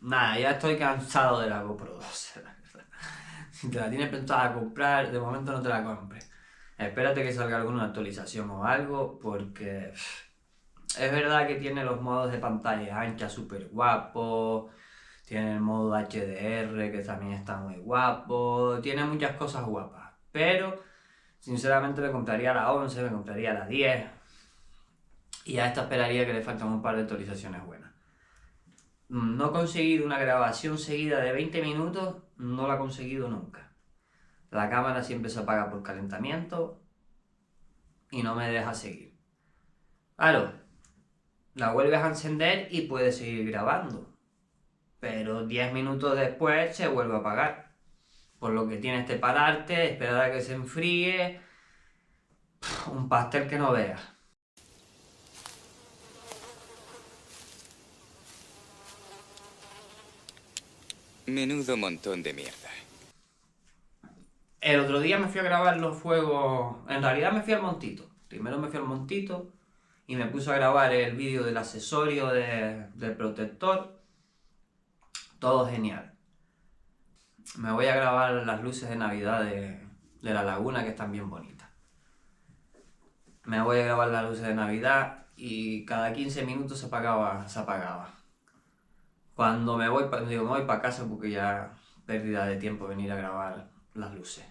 nada, ya estoy cansado de la GoPro 12, la verdad. Si te la tienes pensada comprar, de momento no te la compres. Espérate que salga alguna actualización o algo, porque es verdad que tiene los modos de pantalla ancha súper guapos, tiene el modo HDR que también está muy guapo, tiene muchas cosas guapas, pero sinceramente me compraría la 11, me compraría la 10 y a esta esperaría que le faltan un par de actualizaciones buenas. No he conseguido una grabación seguida de 20 minutos, no la he conseguido nunca. La cámara siempre se apaga por calentamiento y no me deja seguir. Claro, la vuelves a encender y puedes seguir grabando, pero 10 minutos después se vuelve a apagar. Por lo que tienes que pararte, esperar a que se enfríe. Un pastel que no veas. Menudo montón de mierda. El otro día me fui a grabar los fuegos. En realidad me fui al Montito. Primero me fui al Montito y me puse a grabar el vídeo del accesorio del protector. Todo genial. Me voy a grabar las luces de Navidad de la laguna, que están bien bonitas. Me voy a grabar las luces de Navidad y cada 15 minutos se apagaba. Cuando me voy para casa porque ya pérdida de tiempo venir a grabar las luces.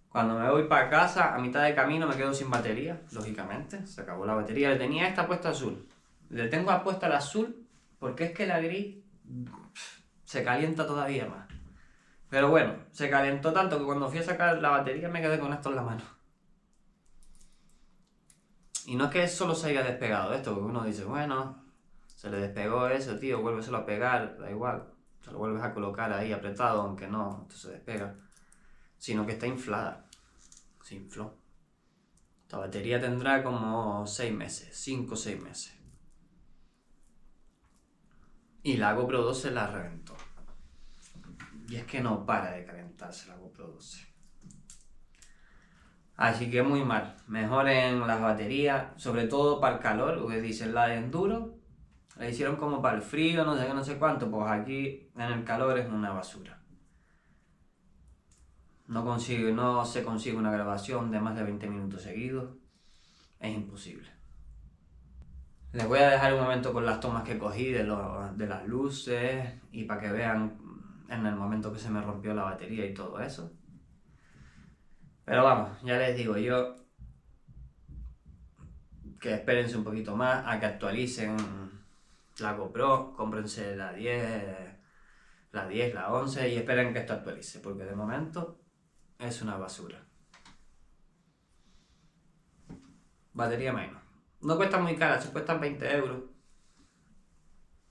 Cuando me voy para casa, a mitad de camino me quedo sin batería, lógicamente, se acabó la batería. Le tenía esta puesta azul. Le tengo puesta la azul porque es que la gris se calienta todavía más. Pero bueno, se calentó tanto que cuando fui a sacar la batería me quedé con esto en la mano. Y no es que solo se haya despegado esto, porque uno dice, bueno, se le despegó eso, tío, vuélveselo a pegar, da igual. Se lo vuelves a colocar ahí apretado, aunque no, esto se despega. Sino que está inflada. Se infló. Esta batería tendrá como 6 meses, 5 o 6 meses. Y la GoPro 12 la reventó. Y es que no para de calentarse la GoPro 12. Así que muy mal. Mejoren las baterías, sobre todo para el calor, porque dicen la de enduro. La hicieron como para el frío, no sé qué, no sé cuánto. Pues aquí en el calor es una basura. No se consigue una grabación de más de 20 minutos seguidos. Es imposible. Les voy a dejar un momento con las tomas que cogí de las luces y para que vean en el momento que se me rompió la batería y todo eso. Pero vamos, ya les digo yo que espérense un poquito más a que actualicen la GoPro, cómprense la 10, la 11 y esperen que esto actualice, porque de momento es una basura. Batería menos. No cuestan muy caras, se cuestan 20 euros.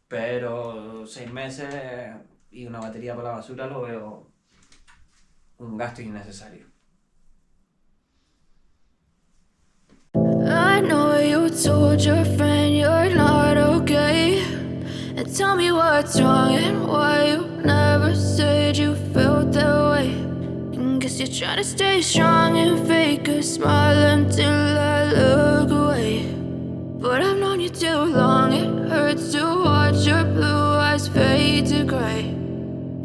Pero 6 meses y una batería para la basura lo veo un gasto innecesario. I know you told your friend you're not okay, and tell me what's wrong and why you never said you felt that way. And guess you're trying to stay strong and fake a smile until I look away. But I've known you too long, it hurts to watch your blue eyes fade to gray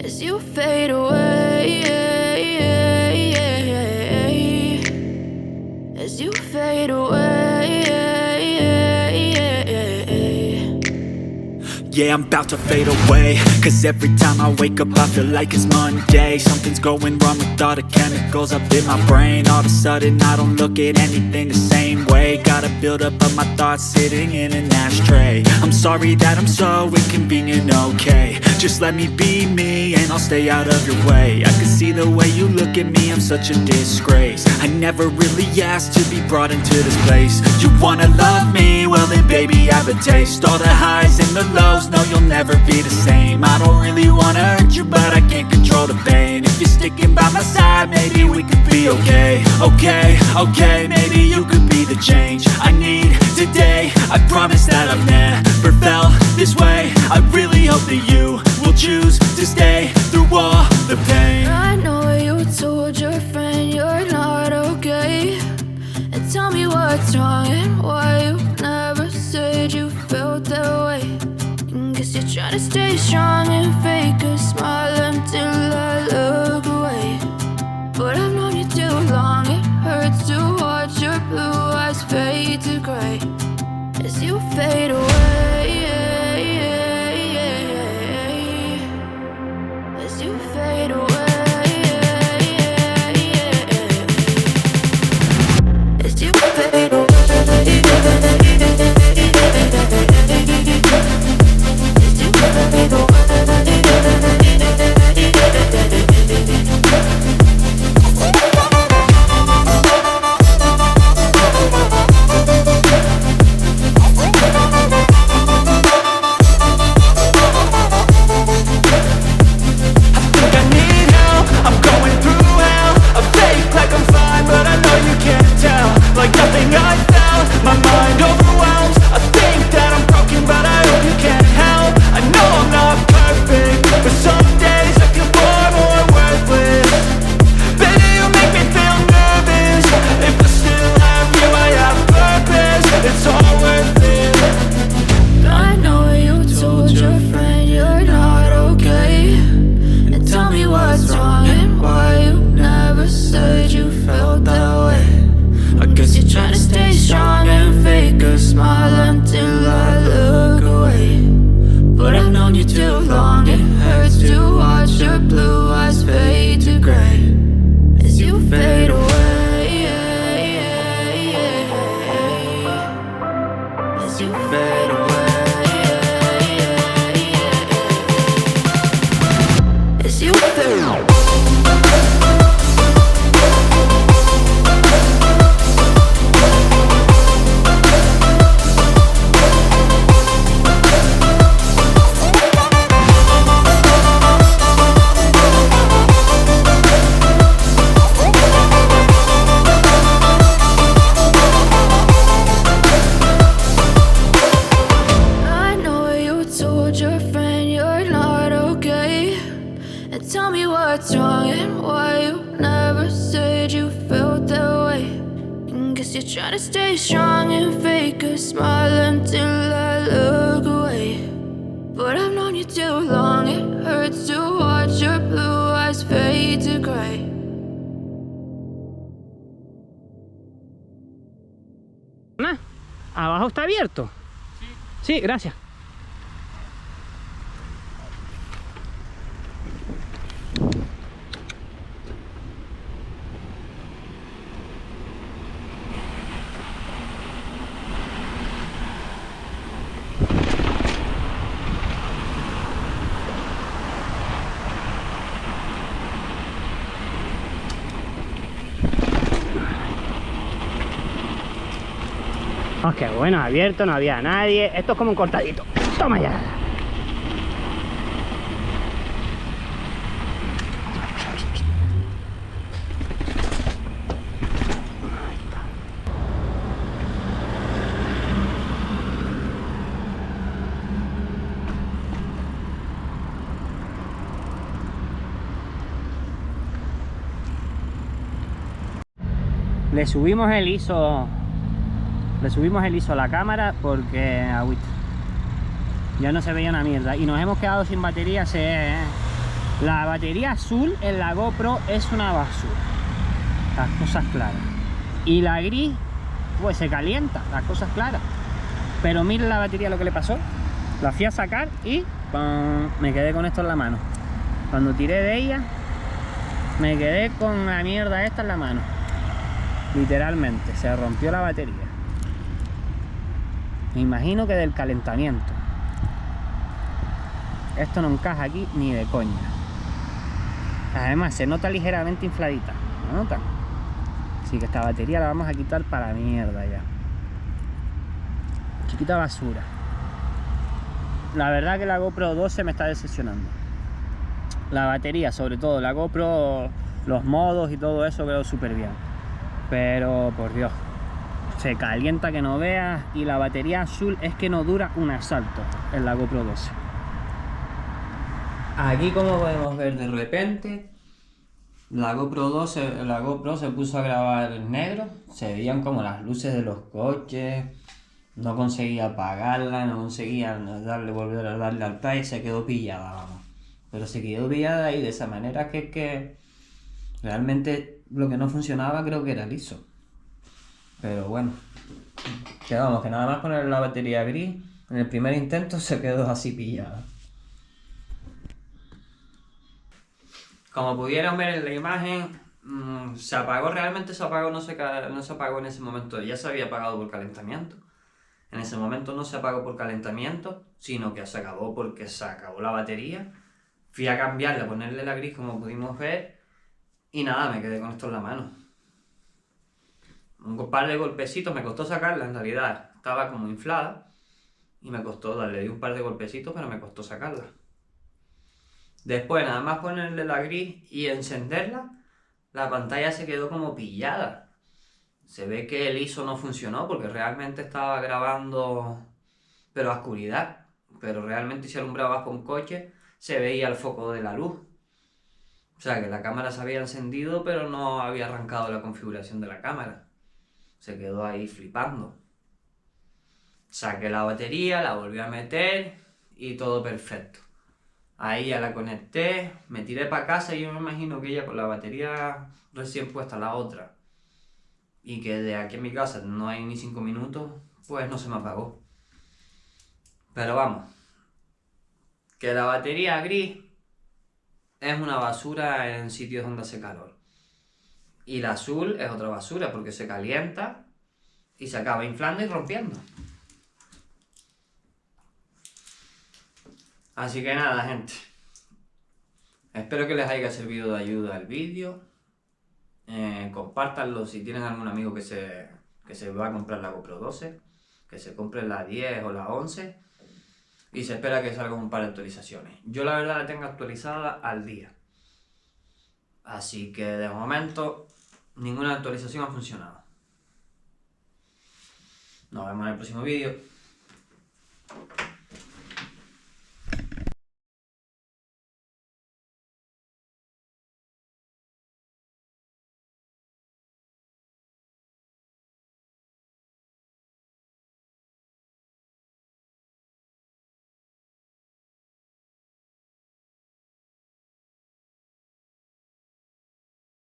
as you fade away, as you fade away. Yeah, I'm about to fade away, cause every time I wake up I feel like it's Monday. Something's going wrong with all the chemicals up in my brain. All of a sudden I don't look at anything the same way. Got a buildup of my thoughts sitting in an ashtray. I'm sorry that I'm so inconvenient, okay. Just let me be me and I'll stay out of your way. I can see the way you look at me, I'm such a disgrace. I never really asked to be brought into this place. You wanna love me? Well then baby I have a taste. All the highs and the lows, no you'll never be the same. I don't really wanna hurt you but I can't control the pain. If you're sticking by my side maybe we could be okay. Okay, maybe you could be the change I need today. I promise that I've never felt this way. I really hope that you will choose to stay through all the pain. I know you told your friend you're not okay, and tell me what's wrong and why you never said you felt that way. And guess you're try to stay strong and fake a smile until I look away. But I've known you too long, it hurts to watch your blue eyes fade to gray as you fade away. As you fade away. As you fade away. Try to stay strong and fake a smile until I look away. But I've known you too long, it hurts to watch your blue eyes fade to gray. ¿Abajo está abierto? Sí, gracias. Ok, bueno, abierto, no había nadie. Esto es como un cortadito. Toma ya. Le subimos el ISO a la cámara porque agüita, ya no se veía una mierda y nos hemos quedado sin batería. La batería azul en la GoPro es una basura, las cosas claras, y la gris pues se calienta, las cosas claras. Pero miren la batería lo que le pasó, la fui a sacar y ¡pum!, me quedé con esto en la mano. Cuando tiré de ella me quedé con la mierda esta en la mano, literalmente se rompió la batería. Me imagino que del calentamiento. Esto no encaja aquí ni de coña. Además se nota ligeramente infladita, ¿lo notan? Así que esta batería la vamos a quitar para la mierda ya. Chiquita basura. La verdad que la GoPro 12 me está decepcionando. La batería, sobre todo la GoPro, los modos y todo eso quedó súper bien. Pero por Dios, se calienta que no veas, y la batería azul es que no dura un asalto en la GoPro 12. Aquí, como podemos ver, de repente la GoPro se puso a grabar en negro. Se veían como las luces de los coches, No conseguía apagarla, no conseguía volver a darle al play, se quedó pillada, vamos. Pero se quedó pillada y de esa manera que realmente lo que no funcionaba creo que era el ISO. Pero bueno, que vamos, que nada más poner la batería gris, en el primer intento se quedó así pillada. Como pudieron ver en la imagen, se apagó, realmente se apagó, no se apagó en ese momento, ya se había apagado por calentamiento. En ese momento no se apagó por calentamiento, sino que se acabó porque se acabó la batería. Fui a cambiarla, a ponerle la gris como pudimos ver, y nada, me quedé con esto en la mano. Un par de golpecitos, me costó sacarla en realidad, estaba como inflada, y me costó darle un par de golpecitos, pero me costó sacarla. Después nada más ponerle la gris y encenderla, la pantalla se quedó como pillada. Se ve que el ISO no funcionó porque realmente estaba grabando, pero a oscuridad. Pero realmente si alumbrabas con coche se veía el foco de la luz. O sea que la cámara se había encendido pero no había arrancado la configuración de la cámara. Se quedó ahí flipando. Saqué la batería, la volví a meter y todo perfecto. Ahí ya la conecté, me tiré para casa y yo me imagino que ella con la batería recién puesta, la otra, y que de aquí en mi casa no hay ni 5 minutos, pues no se me apagó. Pero vamos, que la batería gris es una basura en sitios donde hace calor. Y la azul es otra basura porque se calienta y se acaba inflando y rompiendo. Así que nada, gente. Espero que les haya servido de ayuda el vídeo. Compártanlo si tienen algún amigo que se va a comprar la GoPro 12. Que se compre la 10 o la 11. Y se espera que salgan un par de actualizaciones. Yo la verdad la tengo actualizada al día. Así que de momento ninguna actualización ha funcionado. Nos vemos en el próximo vídeo.